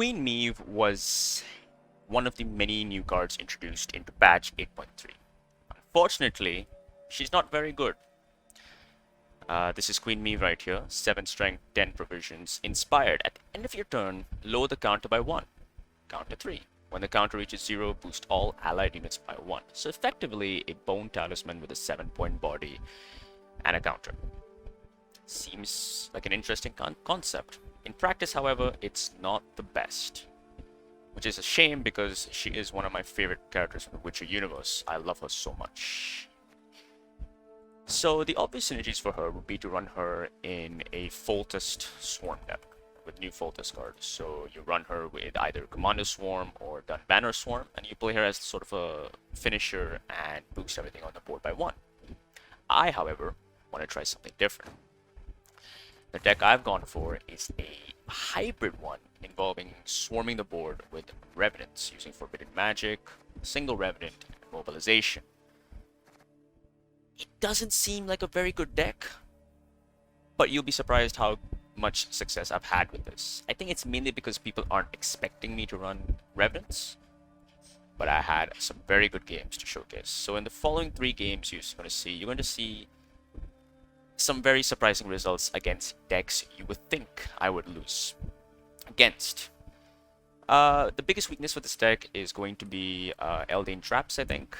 Queen Meve was one of the many new cards introduced into patch 8.3. Unfortunately, she's not very good. This is Queen Meve right here, 7 strength, 10 provisions, inspired. At the end of your turn, lower the counter by 1, counter 3. When the counter reaches 0, boost all allied units by 1. So effectively, a bone talisman with a 7-point body and a counter. Seems like an interesting concept. In practice, however, it's not the best. Which is a shame because she is one of my favorite characters from the Witcher universe. I love her so much. So the obvious synergies for her would be to run her in a Foltest Swarm deck with new Foltest cards. So you run her with either Commando Swarm or Dun Banner Swarm, and you play her as sort of a finisher and boost everything on the board by 1. I, however, want to try something different. The deck I've gone for is a hybrid one involving swarming the board with Revenants using Forbidden Magic, single Revenant, and Mobilization. It doesn't seem like a very good deck, but you'll be surprised how much success I've had with this. I think it's mainly because people aren't expecting me to run Revenants, but I had some very good games to showcase. So in the following 3 games you're going to see some very surprising results against decks you would think I would lose against. The biggest weakness for this deck is going to be Eldraine Traps, I think.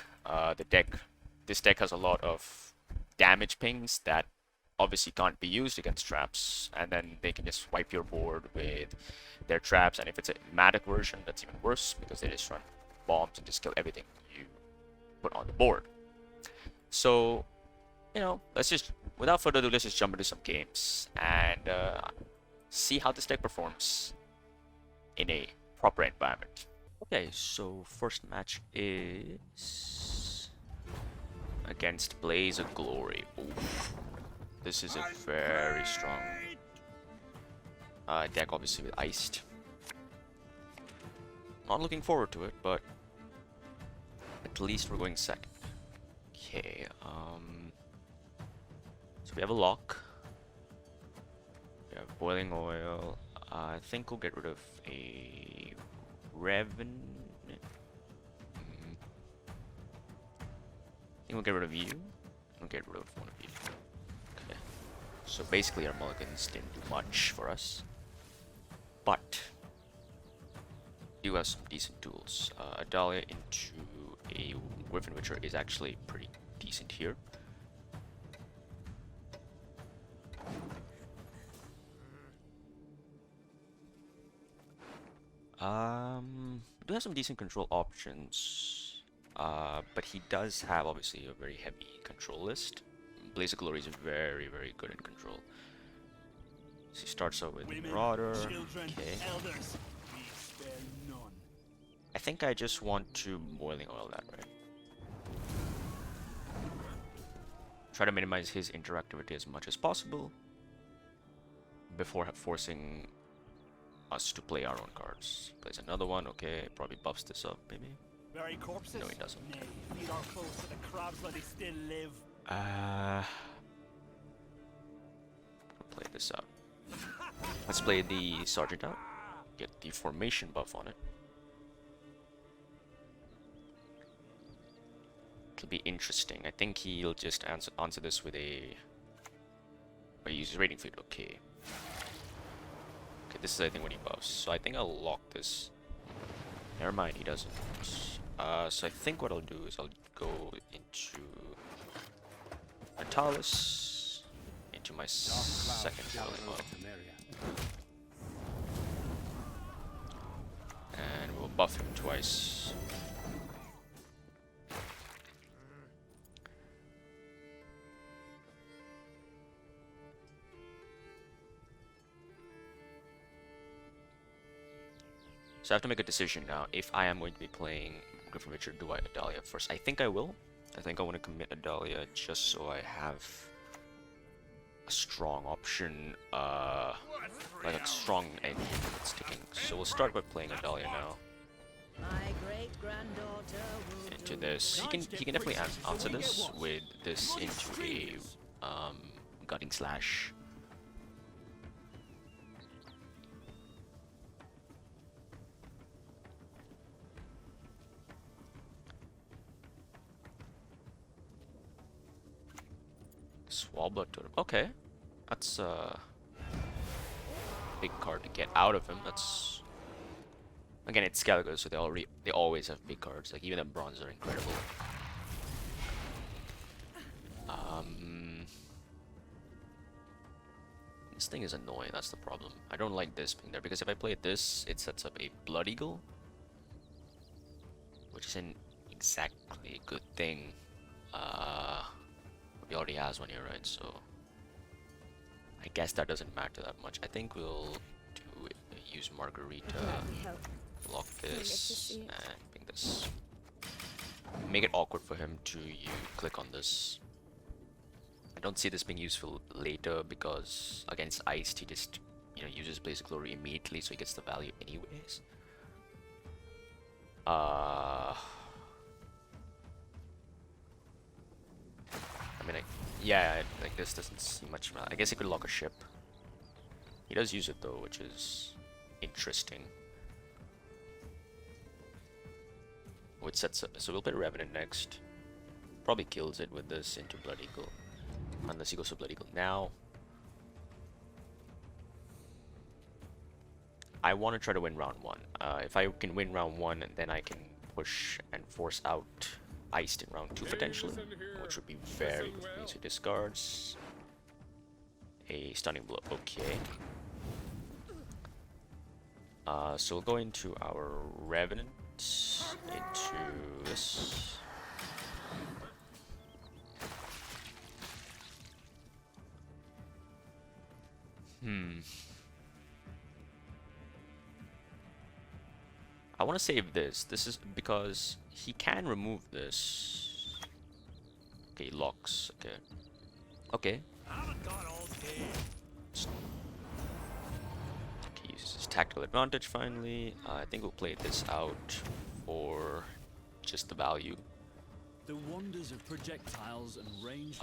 This deck has a lot of damage pings that obviously can't be used against traps, and then they can just wipe your board with their traps, and if it's a Matic version, that's even worse because they just run bombs and just kill everything you put on the board. So, you know, without further ado, let's just jump into some games and see how this deck performs in a proper environment. Okay, so first match is against Blaze of Glory. Oof. This is a very strong deck, obviously, with Eist. Not looking forward to it, but at least we're going second. Okay, so we have a lock. We have boiling oil. I think we'll get rid of a Revenant. I think we'll get rid of you. We'll get rid of one of you. Okay. So basically our mulligans didn't do much for us. But we do have some decent tools. Adalia into a Wyvern Witcher is actually pretty decent here. We do have some decent control options, but he does have obviously a very heavy control list. Blaze of Glory is very, very good in control. So he starts out with Marauder. Okay. I think I just want to boiling oil that, right? Try to minimize his interactivity as much as possible before forcing us to play our own cards. Plays another one, okay, probably buffs this up, maybe. Very corpses? No, he doesn't. Nay, feed our foes to the crabs while they still live. Play this out. Let's play the Sergeant out. Get the formation buff on it. It'll be interesting. I think he'll just answer this with a... He uses rating fleet, okay. Okay, this is I think what he buffs. So I think I'll lock this. Never mind, he doesn't. So I think what I'll do is I'll go into Natalis, into my second boiling oil. And we'll buff him twice. So I have to make a decision now if I am going to be playing Griffin Richard, do I Adalia first? I think I will. I think I want to commit Adalia just so I have a strong option, like a strong engine that's ticking. So we'll start by playing Adalia now. Into this. He can definitely answer this with this into a Gutting Slash. Swabber Totem. Okay. That's a big card to get out of him. That's again, it's Skellige, so they always have big cards. Like even the bronze are incredible. This thing is annoying. That's the problem. I don't like this being there because if I play this, it sets up a Blood Eagle, which isn't exactly a good thing. He already has one here, right? So I guess that doesn't matter that much. I think we'll do it, use Margarita, block this, and ping this. Make it awkward for him to click on this. I don't see this being useful later because against Eist he just uses Blaze of Glory immediately, so he gets the value anyways. I mean, yeah, like this doesn't seem much. I guess he could lock a ship. He does use it though, which is interesting. Which sets up, so we'll play Revenant next. Probably kills it with this into Blood Eagle, unless he goes to Blood Eagle now. I want to try to win round 1. If I can win round 1, then I can push and force out Eist in round 2 potentially, which would be very good for me. So he discards a Stunning Blow. Okay. So we'll go into our Revenant, into this. I want to save this. This is because he can remove this. Okay, locks. Okay. Okay. He uses his tactical advantage finally. I think we'll play this out for just the value. The wonders of projectiles and range.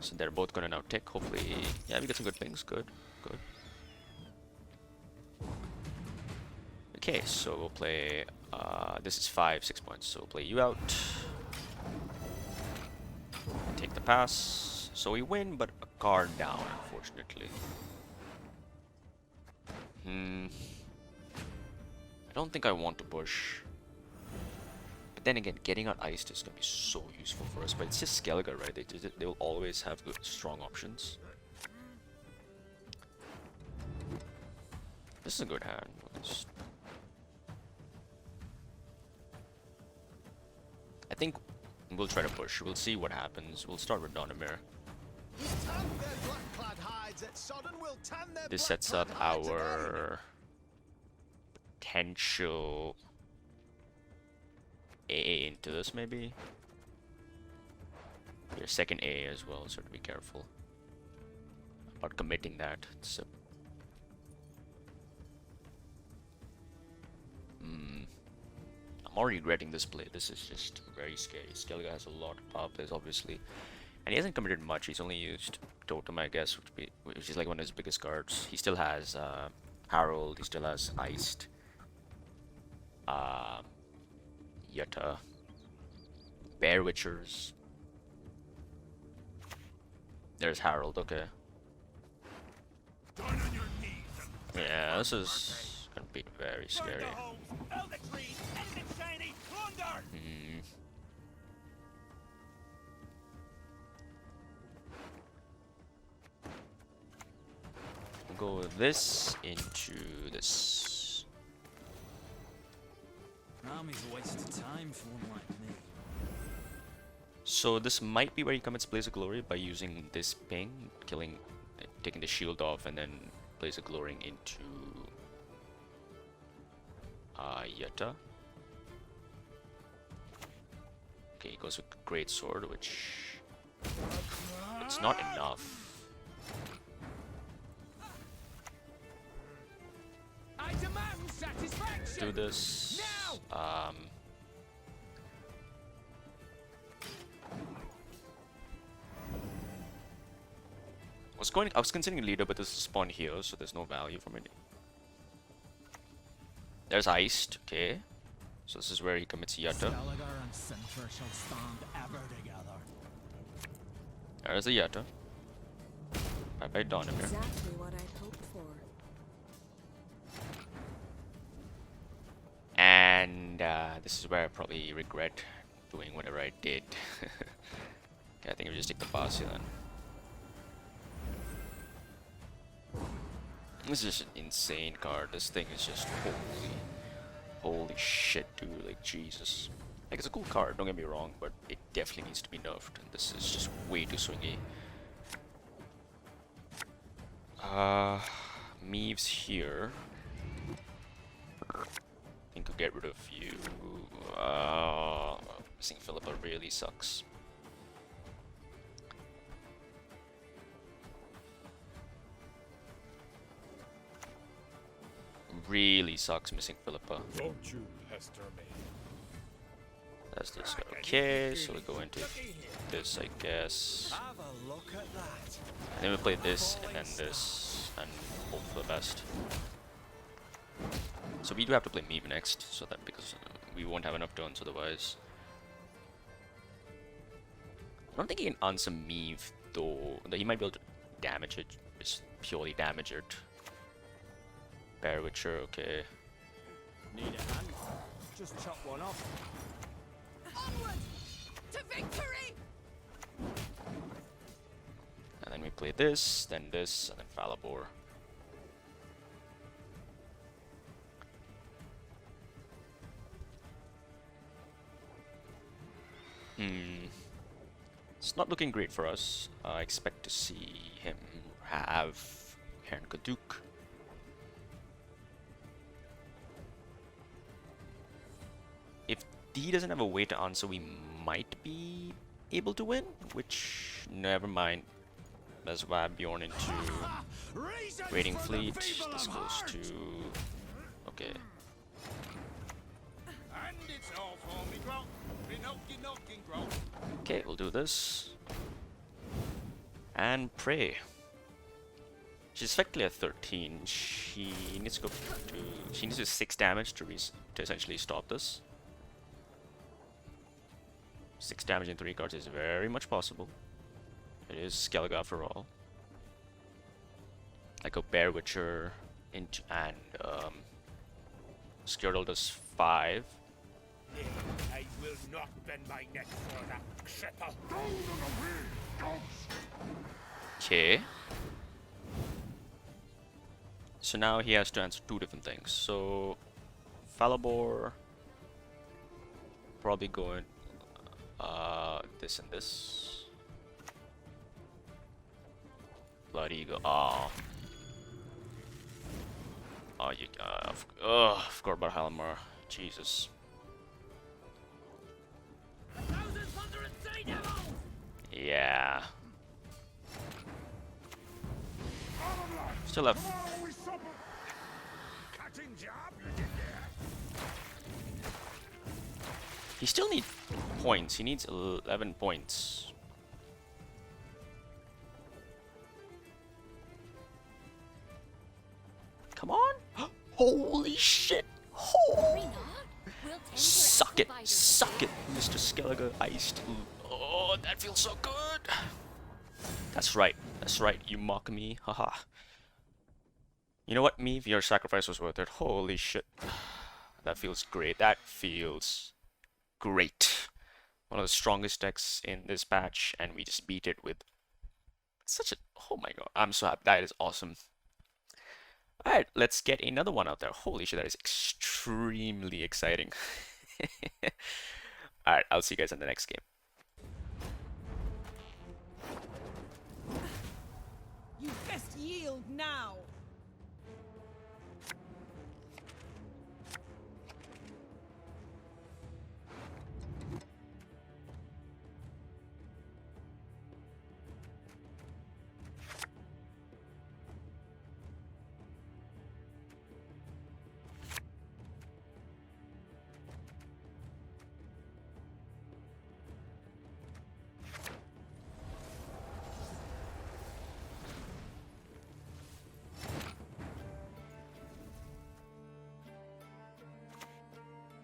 So they're both gonna now tick. Hopefully, yeah, we get some good things. Good, good. Okay, so we'll play. This is 6 points. So we'll play you out. Take the pass. So we win, but a card down, unfortunately. I don't think I want to push. But then again, getting out Eist is gonna be so useful for us. But it's just Skellige, right? They will always have good, strong options. This is a good hand. I think we'll try to push. We'll see what happens. We'll start with Donimir. This sets up our potential AA into this, maybe. Your second AA as well, so to be careful about committing that. So, I'm already regretting this play. This is just very scary. Skellige has a lot of power plays, obviously, and he hasn't committed much. He's only used Totem, I guess, which is like one of his biggest cards. He still has Harold. He still has Eist, Yutta, Bear Witchers. There's Harold. Okay. Yeah, this is gonna be very scary. We'll go this into this. Army's a waste of time for one like me. So this might be where he commits Blaze of Glory by using this ping, taking the shield off, and then Blaze of Glorying into Yetta. Okay, he goes with Great Sword, which it's not enough. I demand satisfaction. Do this. I was considering leader, but this is spawned here, so there's no value from it. There's Eist, okay. So this is where he commits Yetta. Skellige and Sintra shall stand ever together. There's a Yetta. Bye bye Donovan. Exactly what I'd hoped for. And this is where I probably regret doing whatever I did. Okay, I think we just take the boss here then. This is an insane card. This thing is just holy shit, dude. Like, Jesus. Like, it's a cool card, don't get me wrong, but it definitely needs to be nerfed. And this is just way too swingy. Meve's here. I think I'll get rid of you. Missing Philippa really sucks. Really sucks missing Philippa. Don't you pester me. That's this. Okay, so we go into this, I guess. Have a look at that. And then we play this, and then this, and hope for the best. So we do have to play Meve next, so that because we won't have enough turns otherwise. I don't think he can answer Meve though. He might be able to damage it, just purely damage it. Bear Witcher, okay. Need a hand? Just chop one off. Onward to victory! And then we play this, and then Falibor. It's not looking great for us. I expect to see him have Heron Kaduk. If D doesn't have a way to answer, we might be able to win, which, never mind. Let's vibe Bjorn into Raiding Fleet. This goes to... okay. Okay, we'll do this. And pray. She's effectively at 13. She needs to go to... she needs to do 6 damage to essentially stop this. 6 damage in 3 cards is very much possible. It is Skellige after all. Like a Bear Witcher and Skirtle does 5. I will not bend my neck for that cripple. Okay. So now he has to answer 2 different things. So Falibor probably going this and this. Blood Eagle. Oh, you. I forgot about Halimar. Jesus. Yeah. Still have. He still needs points. He needs 11 points. Come on! Holy shit! Oh. Suck it! Suck it, Mr. Skellige Eist. Oh, that feels so good! That's right. That's right. You mock me. Haha. You know what, Meve? Your sacrifice was worth it. Holy shit. That feels great. That feels great. One of the strongest decks in this patch, and we just beat it with such a... oh my god. I'm so happy. That is awesome. Alright, let's get another one out there. Holy shit, that is extremely exciting. Alright, I'll see you guys in the next game. You best yield now!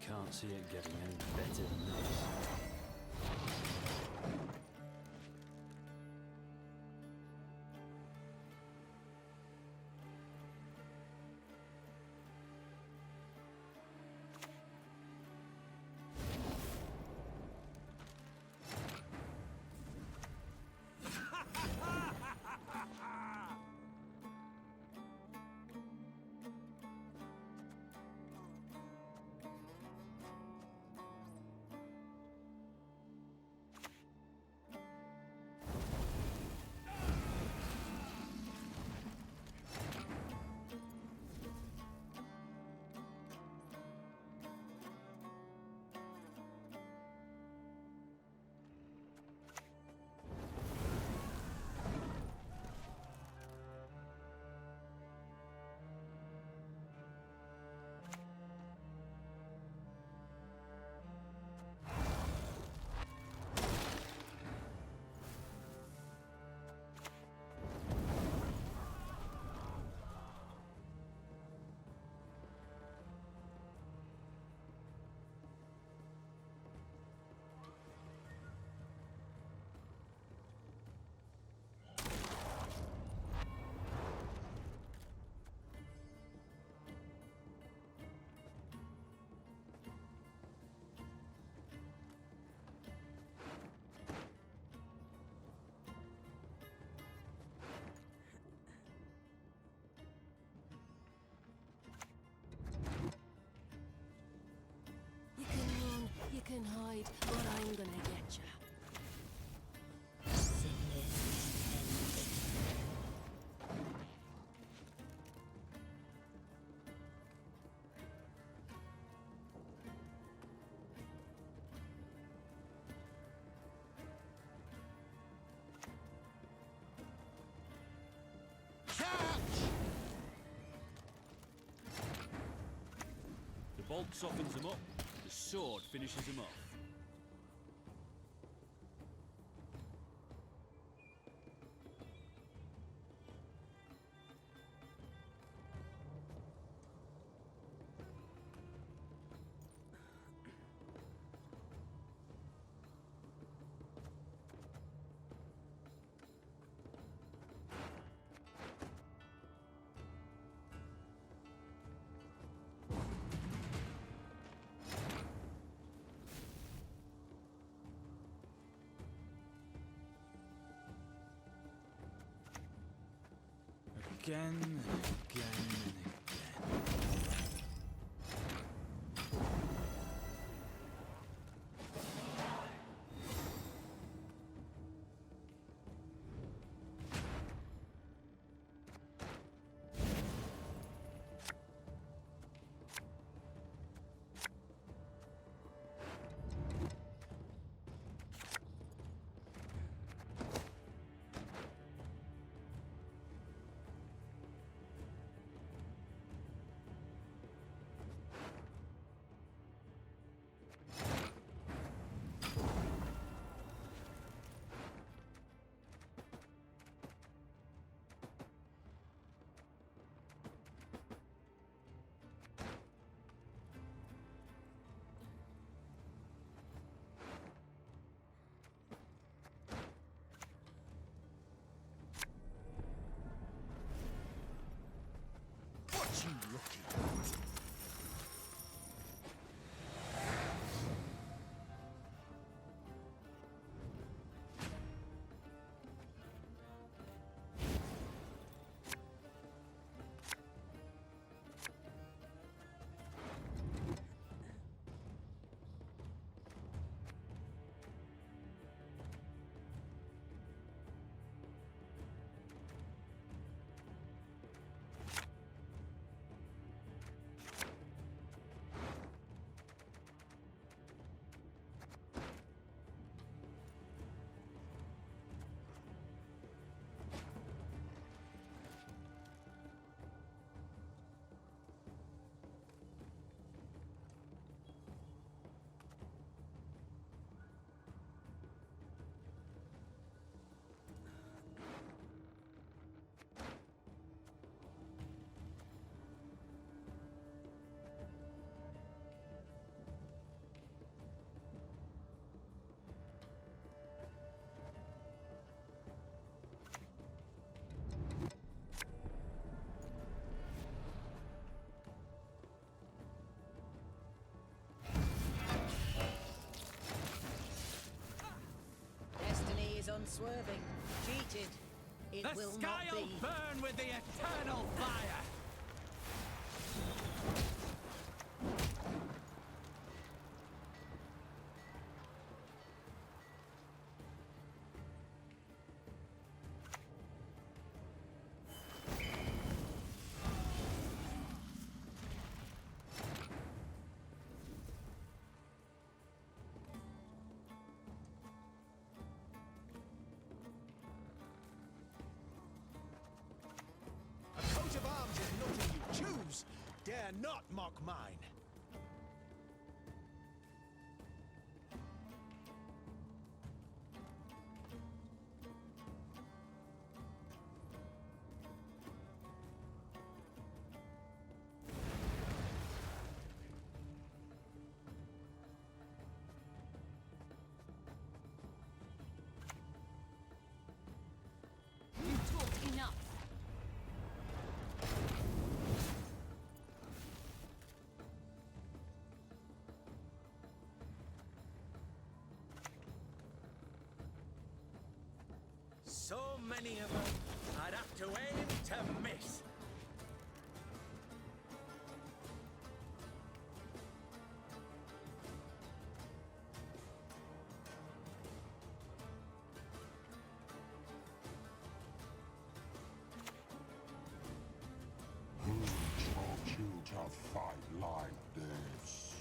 Can't see it getting any better than this. bolt softens them up, the sword finishes them off. Again and again and again. What you looking at? Destiny is unswerving, cheated. It The will sky not will be. burn with the eternal fire! A coat of arms is nothing you choose. Dare not mock mine. You talk enough. So many of them, I'd have to aim to miss. Who taught you to fight like this?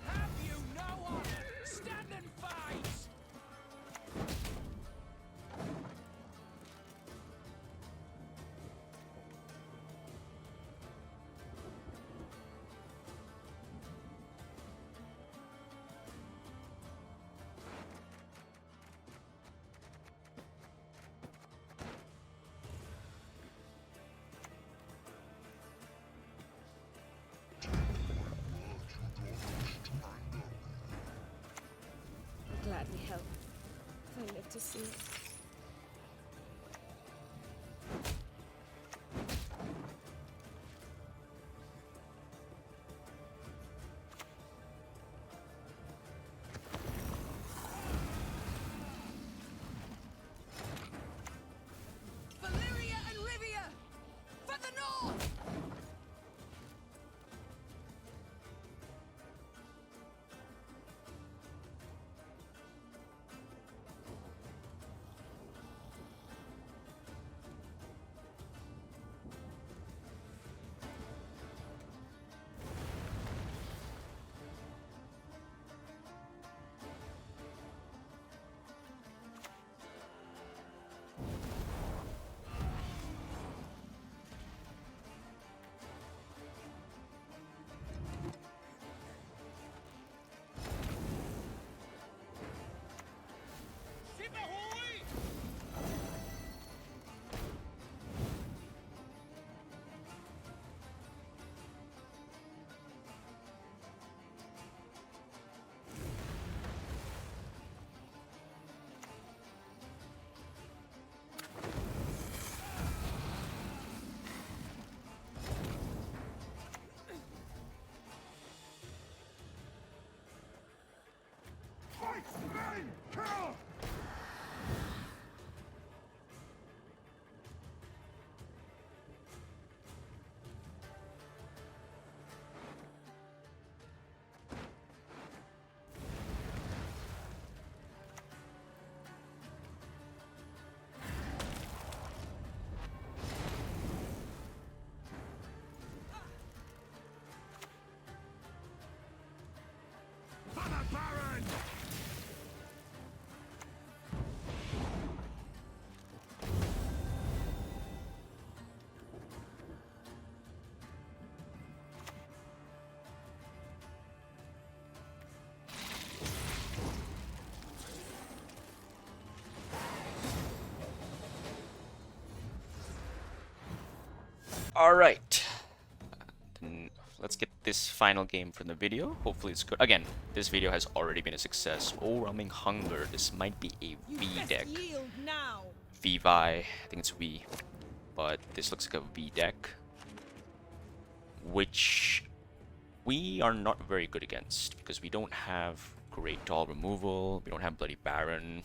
Have you no honor? Stand and fight! to see it. Valyria and Rivia! For the north! Fight, slay, kill! For the Baron! All right. Then let's get this final game from the video. Hopefully it's good. Again, this video has already been a success. Overwhelming Hunger. This might be a You V best deck. yield now! Viy. I think it's V. But this looks like a V deck. Which we are not very good against. Because we don't have Great Doll removal. We don't have Bloody Baron.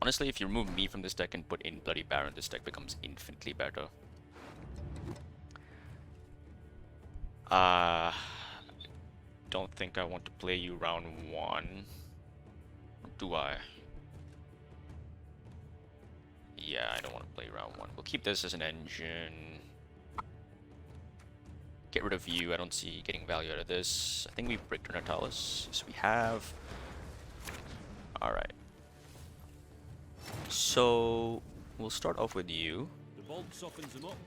Honestly, if you remove me from this deck and put in Bloody Baron, this deck becomes infinitely better. Don't think I want to play you round 1. Do I? Yeah, I don't want to play round 1. We'll keep this as an engine. Get rid of you. I don't see getting value out of this. I think we break Natalis. Yes, we have. Alright. So, we'll start off with you. The bolt softens them up.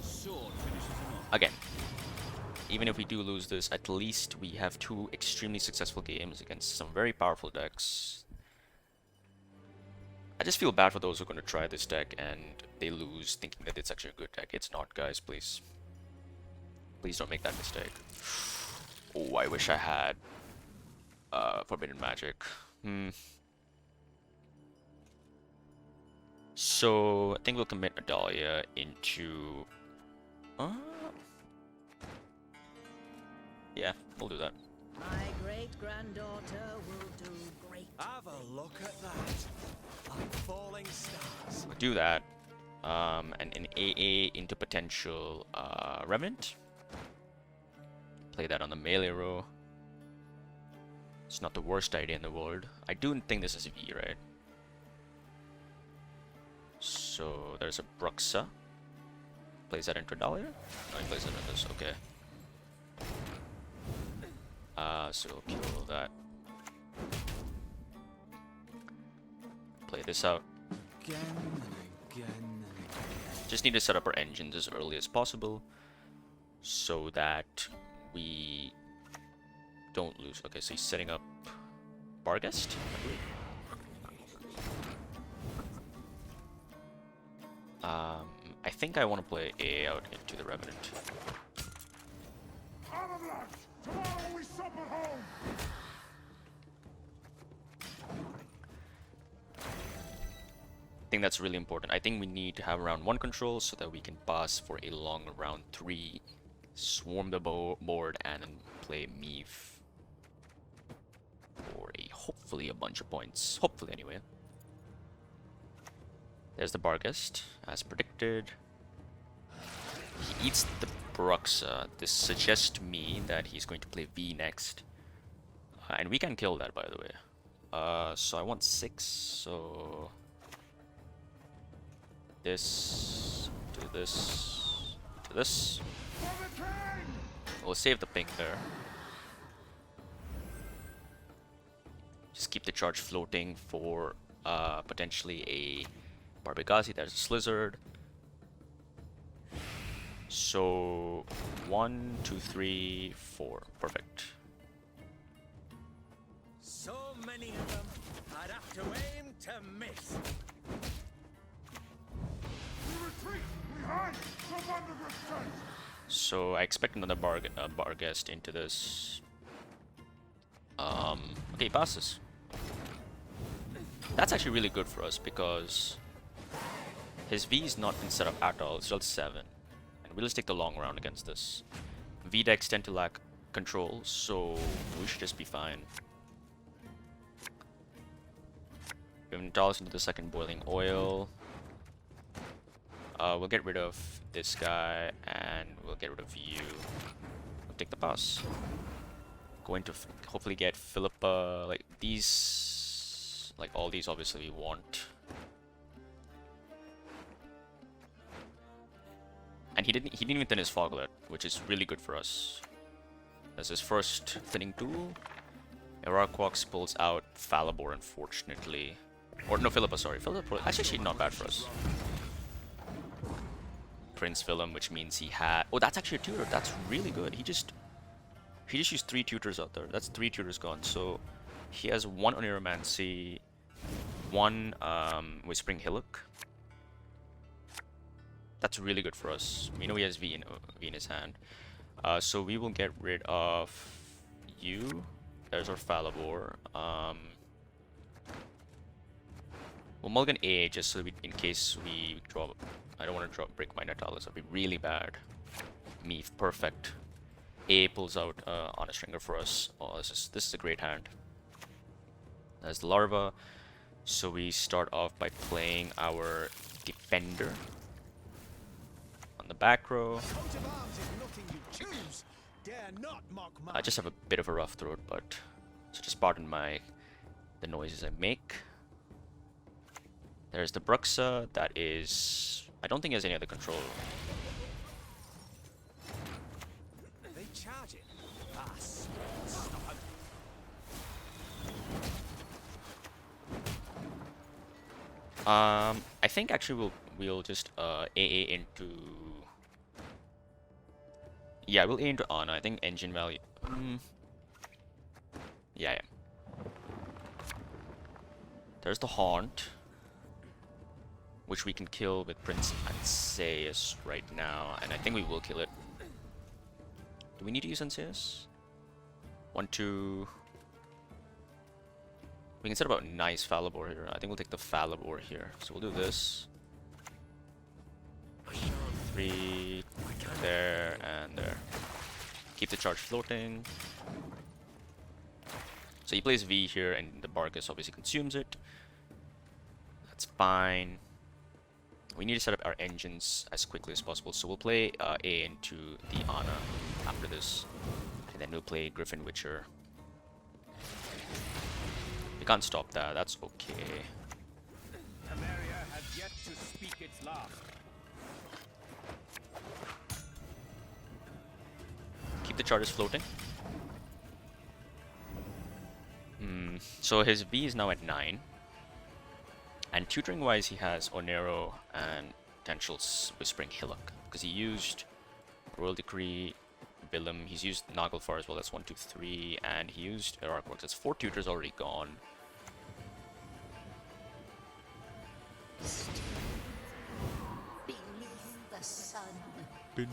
Sword finishes them off. Again, even if we do lose this, at least we have 2 extremely successful games against some very powerful decks. I just feel bad for those who are going to try this deck and they lose thinking that it's actually a good deck. It's not, guys, please. Please don't make that mistake. Oh, I wish I had Forbidden Magic. So, I think we'll commit Adalia into... yeah, we'll do that. My great-granddaughter will do great. Have a look at that. Like falling stars. We'll do that. And an AA into potential Revenant. Play that on the melee row. It's not the worst idea in the world. I do think this is V, right? So there's a Bruxa. Plays that into Dahlia? No, he plays it into this, okay. So we'll kill that. Play this out. Again and again and again. Just need to set up our engines as early as possible so that we don't lose. Okay, so he's setting up Barghest, I believe. I think I want to play AA out into the Revenant. Avalanche! Tomorrow we sup at home! I think that's really important. I think we need to have round 1 control so that we can pass for a long round 3, swarm the board, and then play Meve for hopefully a bunch of points. Hopefully, anyway. There's the Barghest, as predicted. He eats the Bruxa. This suggests to me that he's going to play V next. And we can kill that, by the way. So I want 6, so... This, to this, to this. We'll save the ping there. Just keep the charge floating for potentially a Barbegazi. There's a Slizzard. So 1, 2, 3, 4. Perfect. So many of them, I'd have to aim to miss. So I expect another Barghest into this. Okay, he passes. That's actually really good for us because his V is not been set up at all. It's still 7. And we'll just take the long round against this. V decks tend to lack control, so we should just be fine. We have Natalis into the second boiling oil. We'll get rid of this guy, and we'll get rid of you. We'll take the pass. Going to hopefully get Philippa, like these, like all these obviously we want. And he didn't even thin his Foglet, which is really good for us. As his first thinning tool. Araquox pulls out Falibor, unfortunately. Or no, Philippa, sorry. Philippa, actually not bad for us. Prince Willem, which means he had... Oh, that's actually a tutor. That's really good. He just used 3 tutors out there. That's 3 tutors gone. So he has 1 Oniromancy, 1 Whispering Hillock. That's really good for us. We know he has V in his hand. So we will get rid of you. There's our Falibor. We'll mulligan A just so in case we draw... I don't want to break my Natalis. That'd be really bad. Meve, perfect. A pulls out on a stringer for us. Oh, this is a great hand. There's the Larva. So we start off by playing our Defender on the back row. I just have a bit of a rough throat, but so just pardon the noises I make. There's the Bruxa. That is... I don't think he has any other control. They charge it. I think actually we'll just AA into... Yeah, we'll A into Ana. I think engine value... Yeah. There's the Haunt, which we can kill with Prince Anseus right now, and I think we will kill it. Do we need to use Anseus? 1, 2... We can set up a nice Falibor here. I think we'll take the Falibor here. So we'll do this. 3, there, and there. Keep the charge floating. So he plays V here, and the Barghest obviously consumes it. That's fine. We need to set up our engines as quickly as possible. So we'll play A into the Ana after this. And then we'll play Griffin Witcher. We can't stop that, that's okay. Temeria has yet to speak its last. Keep the charges floating. So his V is now at 9. And tutoring wise, he has Onero and potential Whispering Hillock. Because he used Royal Decree, Willem, he's used Naglfar as well, that's 1, 2, 3. And he used Araquox, that's 4 tutors already gone. Beneath the sun. Beneath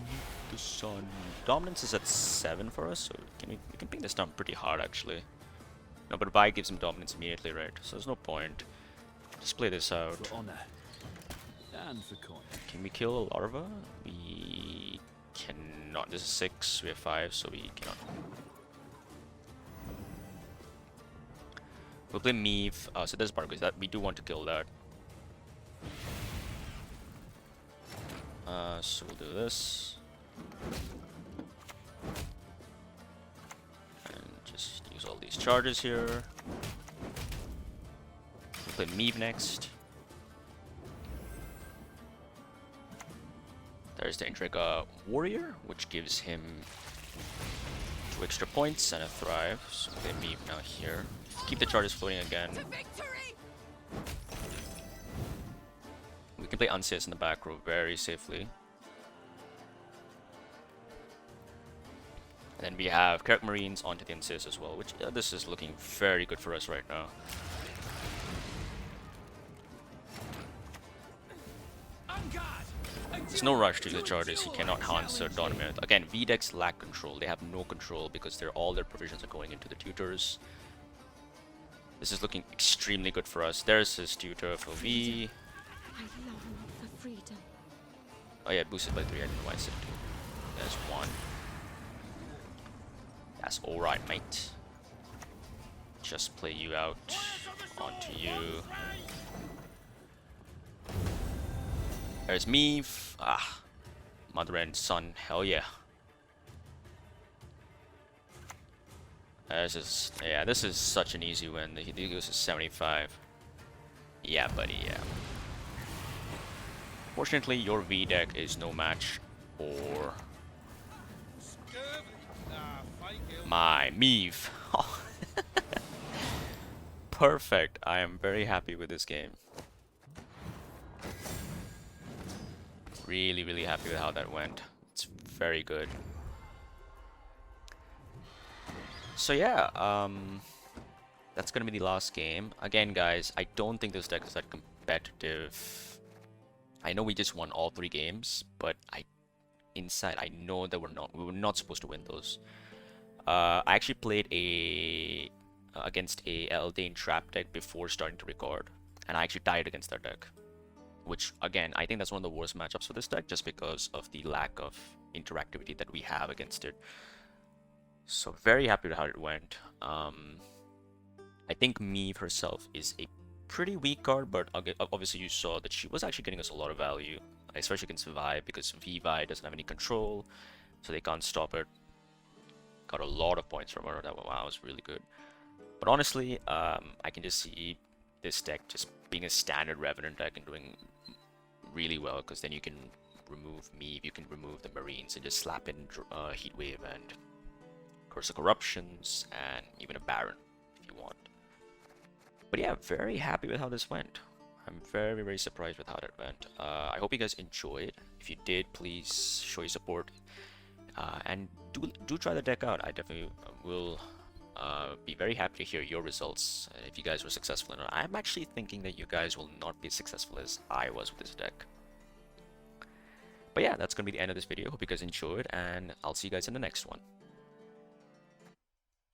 the sun. Dominance is at 7 for us, so we can ping this down pretty hard actually. No, but Vi gives him dominance immediately, right? So there's no point. Just play this out. For honor, and for coin. Can we kill a larva? We cannot. This is 6, we have 5, so we cannot. We'll play Meve. So there's Barclays. That we do want to kill that. So we'll do this. And just use all these charges here. We'll play Meve next. There's the Intriga Warrior, which gives him 2 extra points and a thrive. So we'll play Meve now here. Keep the charges floating again. To victory! We can play Unseas in the back row very safely. And then we have Carrick Marines onto the Unseas as well, which this is looking very good for us right now. There's no rush to the charges. He cannot answer Dominant. Again, V-decks lack control. They have no control because all their provisions are going into the tutors. This is looking extremely good for us. There's his tutor for V. I long for freedom. Oh yeah, boosted by 3. I didn't know why I said 2. There's 1. That's alright, mate. Just play you out onto you. There's Meve. Ah, mother and son. Hell yeah. This is such an easy win. He goes to 75. Yeah, buddy, yeah. Fortunately, your V deck is no match for my Meve. Perfect. I am very happy with this game. Really, really happy with how that went. It's very good. So yeah, that's gonna be the last game. Again, guys, I don't think this deck is that competitive. I know we just won all 3 games, but inside I know that we were not supposed to win those. I actually played against a Eldraine trap deck before starting to record, and I actually died against that deck. Which again, I think that's one of the worst matchups for this deck, just because of the lack of interactivity that we have against it. So very happy with how it went. I think Meve herself is a pretty weak card, but obviously you saw that she was actually getting us a lot of value, especially against Viy, because Viy doesn't have any control, so they can't stop it. Got a lot of points from her. That was really good. But honestly, I can just see this deck just being a standard Revenant deck and doing really well, because then you can remove Meve, you can remove the Marines, and just slap in Heatwave and Curse of Corruptions, and even a Baron if you want. But yeah, very happy with how this went. I'm very, very surprised with how that went. I hope you guys enjoyed. If you did, please show your support. And do try the deck out. I definitely will be very happy to hear your results if you guys were successful. And I'm actually thinking that you guys will not be as successful as I was with this deck. But yeah, that's going to be the end of this video. Hope you guys enjoyed, and I'll see you guys in the next one.